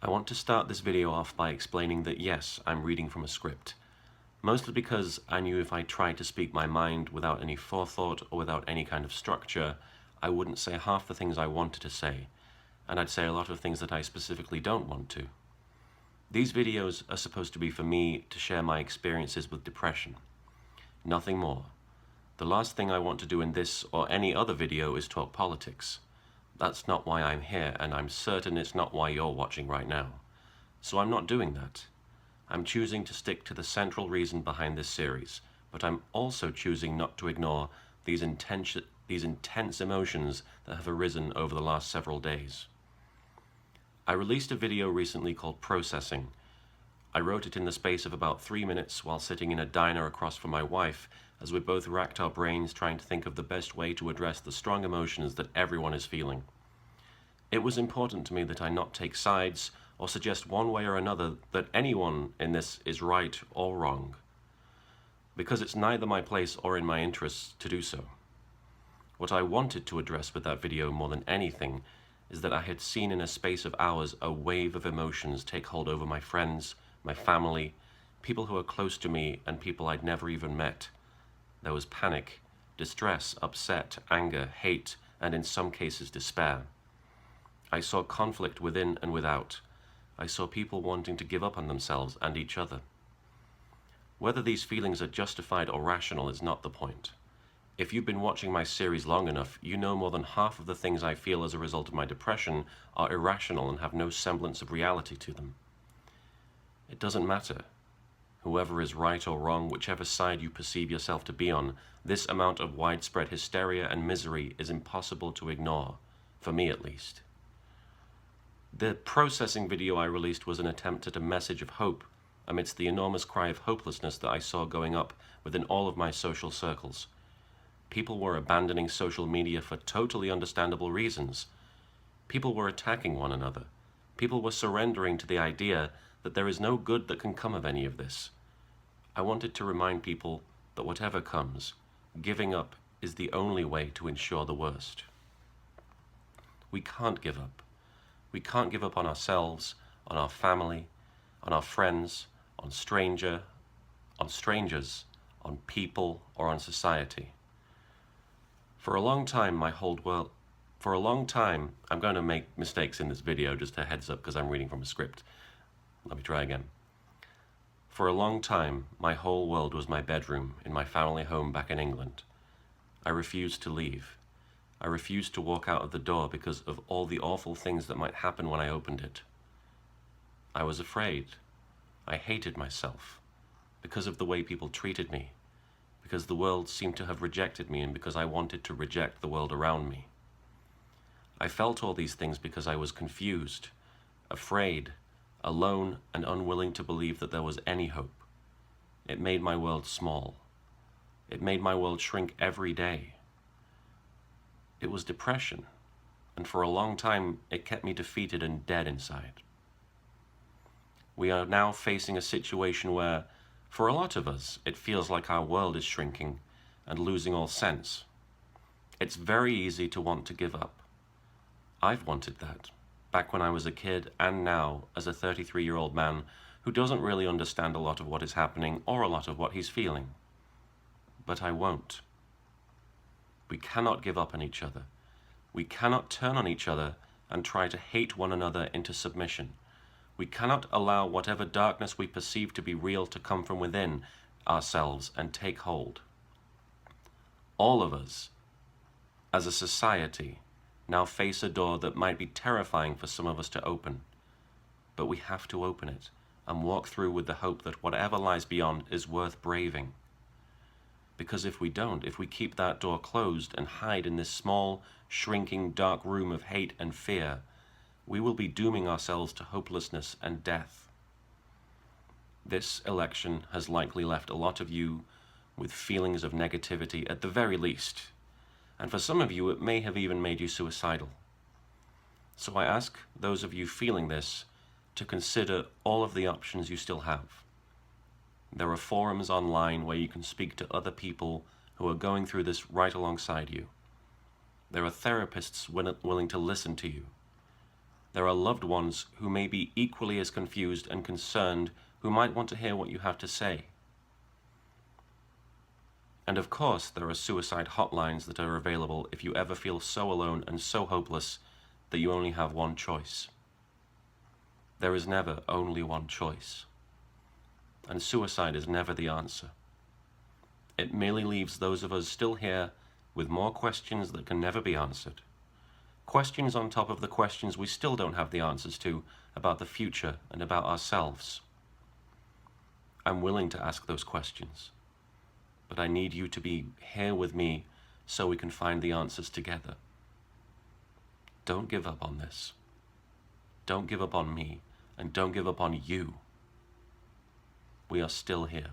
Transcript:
I want to start this video off by explaining that yes, I'm reading from a script. Mostly because I knew if I tried to speak my mind without any forethought or without any kind of structure, I wouldn't say half the things I wanted to say, and I'd say a lot of things that I specifically don't want to. These videos are supposed to be for me to share my experiences with depression. Nothing more. The last thing I want to do in this or any other video is talk politics. That's not why I'm here, and I'm certain it's not why you're watching right now. So I'm not doing that. I'm choosing to stick to the central reason behind this series, but I'm also choosing not to ignore these intense emotions that have arisen over the last several days. I released a video recently called Processing. I wrote it in the space of about 3 minutes while sitting in a diner across from my wife as we both racked our brains trying to think of the best way to address the strong emotions that everyone is feeling. It was important to me that I not take sides or suggest one way or another that anyone in this is right or wrong, because it's neither my place or in my interests to do so. What I wanted to address with that video more than anything is that I had seen in a space of hours a wave of emotions take hold over my friends, my family, people who are close to me, and people I'd never even met. There was panic, distress, upset, anger, hate, and in some cases despair. I saw conflict within and without. I saw people wanting to give up on themselves and each other. Whether these feelings are justified or rational is not the point. If you've been watching my series long enough, you know more than half of the things I feel as a result of my depression are irrational and have no semblance of reality to them. It doesn't matter. Whoever is right or wrong, whichever side you perceive yourself to be on, this amount of widespread hysteria and misery is impossible to ignore, for me at least. The processing video I released was an attempt at a message of hope amidst the enormous cry of hopelessness that I saw going up within all of my social circles. People were abandoning social media for totally understandable reasons. People were attacking one another. People were surrendering to the idea that there is no good that can come of any of this. I wanted to remind people that whatever comes, giving up is the only way to ensure the worst. We can't give up. We can't give up on ourselves, on our family, on our friends, on strangers, on people, or on society. For a long time, I'm going to make mistakes in this video, just a heads up because I'm reading from a script. Let me try again. For a long time, my whole world was my bedroom in my family home back in England. I refused to leave. I refused to walk out of the door because of all the awful things that might happen when I opened it. I was afraid. I hated myself because of the way people treated me, because the world seemed to have rejected me, and because I wanted to reject the world around me. I felt all these things because I was confused, afraid, alone, and unwilling to believe that there was any hope. It made my world small. It made my world shrink every day. It was depression, and for a long time it kept me defeated and dead inside. We are now facing a situation where, for a lot of us, it feels like our world is shrinking and losing all sense. It's very easy to want to give up. I've wanted that, back when I was a kid, and now as a 33-year-old man who doesn't really understand a lot of what is happening or a lot of what he's feeling. But I won't. We cannot give up on each other. We cannot turn on each other and try to hate one another into submission. We cannot allow whatever darkness we perceive to be real to come from within ourselves and take hold. All of us, as a society, now face a door that might be terrifying for some of us to open. But we have to open it and walk through with the hope that whatever lies beyond is worth braving. Because if we don't, if we keep that door closed and hide in this small, shrinking, dark room of hate and fear, we will be dooming ourselves to hopelessness and death. This election has likely left a lot of you with feelings of negativity at the very least, and for some of you it may have even made you suicidal. So I ask those of you feeling this to consider all of the options you still have. There are forums online where you can speak to other people who are going through this right alongside you. There are therapists willing to listen to you. There are loved ones who may be equally as confused and concerned, who might want to hear what you have to say. And of course, there are suicide hotlines that are available if you ever feel so alone and so hopeless that you only have one choice. There is never only one choice. And suicide is never the answer. It merely leaves those of us still here with more questions that can never be answered. Questions on top of the questions we still don't have the answers to about the future and about ourselves. I'm willing to ask those questions, but I need you to be here with me so we can find the answers together. Don't give up on this. Don't give up on me, and don't give up on you. We are still here.